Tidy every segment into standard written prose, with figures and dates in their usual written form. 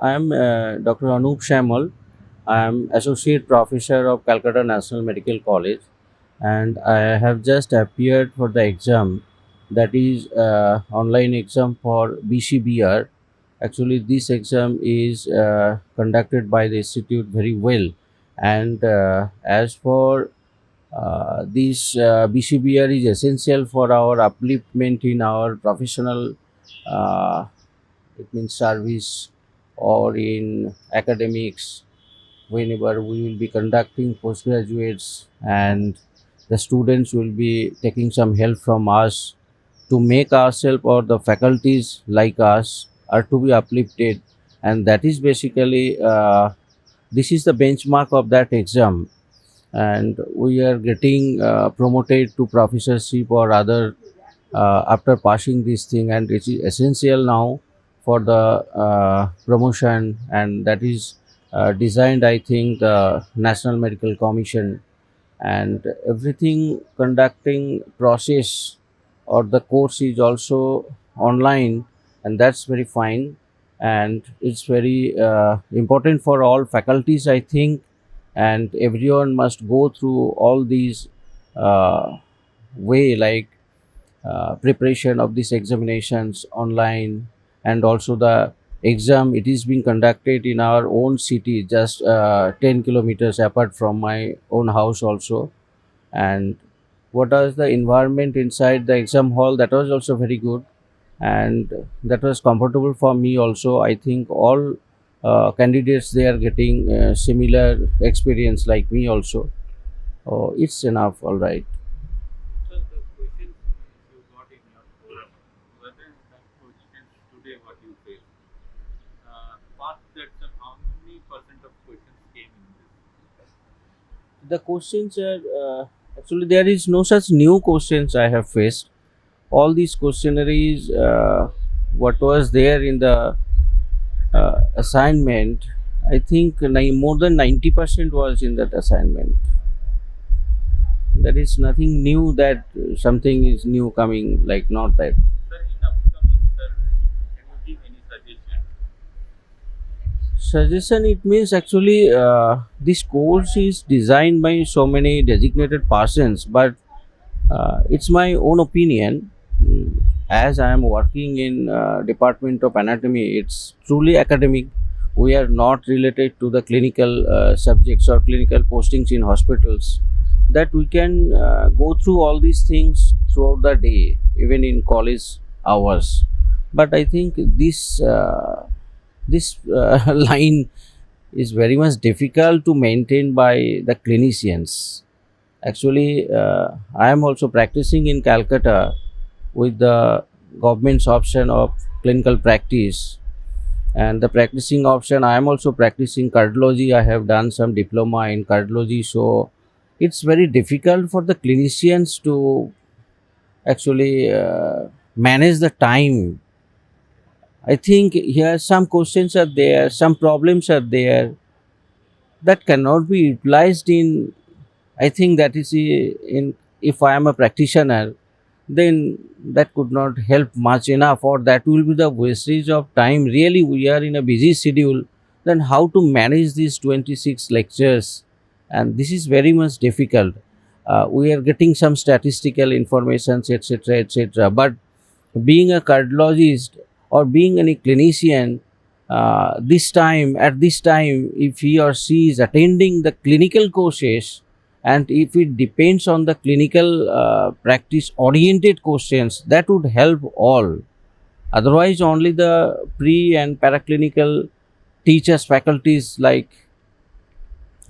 I am Dr. Anup Shamal. I am Associate Professor of Calcutta National Medical College, and I have just appeared for the exam, that is online exam for Bcbr. Actually, this exam is conducted by the institute very well, and as for this Bcbr is essential for our upliftment in our professional. Uh, it means service or in academics whenever we will be conducting postgraduates, and the students will be taking some help from us to make ourselves or the faculties like us are to be uplifted, and that is basically this is the benchmark of that exam, and we are getting promoted to professorship or other after passing this thing, and it is essential now for the promotion, and that is designed, I think, the National Medical Commission, and everything conducting process or the course is also online, and that's very fine, and it's very important for all faculties, I think, and everyone must go through all these uh, way, like preparation of these examinations online, and also the exam it is being conducted in our own city, just 10 kilometers apart from my own house also. And what was the environment inside the exam hall, that was also very good, and that was comfortable for me also. I think all candidates, they are getting similar experience like me also. Oh, it's enough, all right. So the questions you got in your forum, whether the questions today what you face, past that, sir, how many percent of questions came in this? The questions are actually, there is no such new questions I have faced. All these questionnaires, what was there in the assignment, I think more than 90% was in that assignment. There is nothing new, that something is new coming, like not that. Sir, in upcoming, sir, can you give any suggestion? Suggestion, it means actually this course is designed by so many designated persons, but it's my own opinion. As I am working in Department of Anatomy, it's truly academic. We are not related to the clinical subjects or clinical postings in hospitals. That we can go through all these things throughout the day, even in college hours. But I think this line is very much difficult to maintain by the clinicians. Actually, I am also practicing in Calcutta with the government's option of clinical practice, and the practicing option, I am also practicing cardiology. I have done some diploma in cardiology, so it's very difficult for the clinicians to actually manage the time. I think here some questions are there, some problems are there that cannot be utilized in. I think that is in, if I am a practitioner, then that could not help much enough, or that will be the wastage of time. Really, we are in a busy schedule. Then how to manage these 26 lectures? And this is very much difficult. We are getting some statistical information, etc., etc. But being a cardiologist or being any clinician, this time, if he or she is attending the clinical courses, and if it depends on the clinical practice oriented questions, that would help all. Otherwise, only the pre and paraclinical teachers, faculties, like,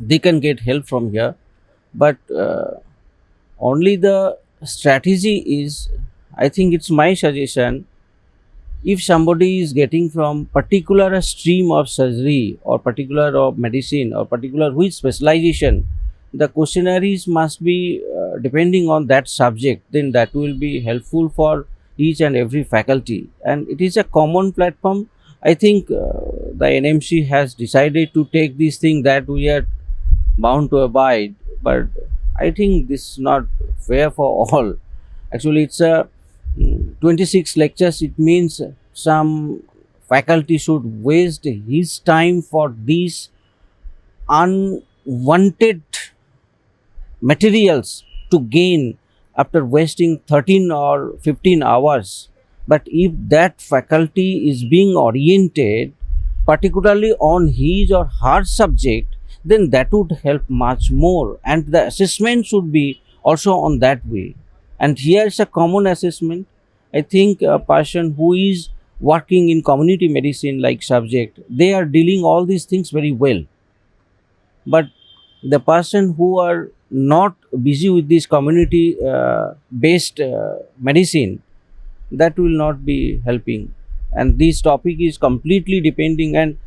they can get help from here. But only the strategy is, I think it's my suggestion, if somebody is getting from particular stream of surgery or particular of medicine or particular which specialization, the questionnaires must be depending on that subject, then that will be helpful for each and every faculty, and it is a common platform. I think the NMC has decided to take this thing, that we are bound to abide, but I think this is not fair for all. Actually, it's a 26 lectures. It means some faculty should waste his time for these unwanted materials to gain after wasting 13 or 15 hours. But if that faculty is being oriented particularly on his or her subject, then that would help much more, and the assessment should be also on that way. And here is a common assessment. I think a person who is working in community medicine like subject, they are dealing all these things very well. But the person who are not busy with this community based medicine, that will not be helping. And this topic is completely depending, and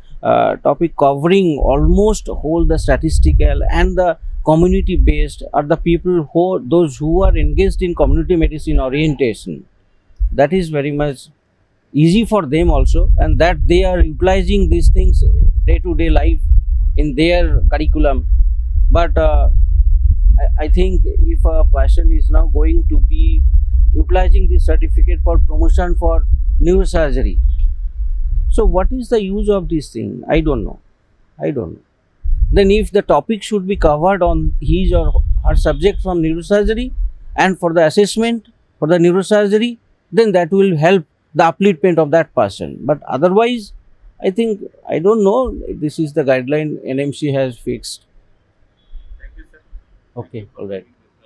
topic covering almost whole the statistical and the community based are the people who, those who are engaged in community medicine orientation. That is very much easy for them also, and that they are utilizing these things day to day life in their curriculum. But I think if a person is now going to be utilizing this certificate for promotion for neurosurgery, so what is the use of this thing? I don't know. I don't know. Then if the topic should be covered on his or her subject from neurosurgery and for the assessment for the neurosurgery, then that will help the upliftment of that person. But otherwise, I think, I don't know. This is the guideline NMC has fixed. Thank you, sir. Thank you Okay, for all right. giving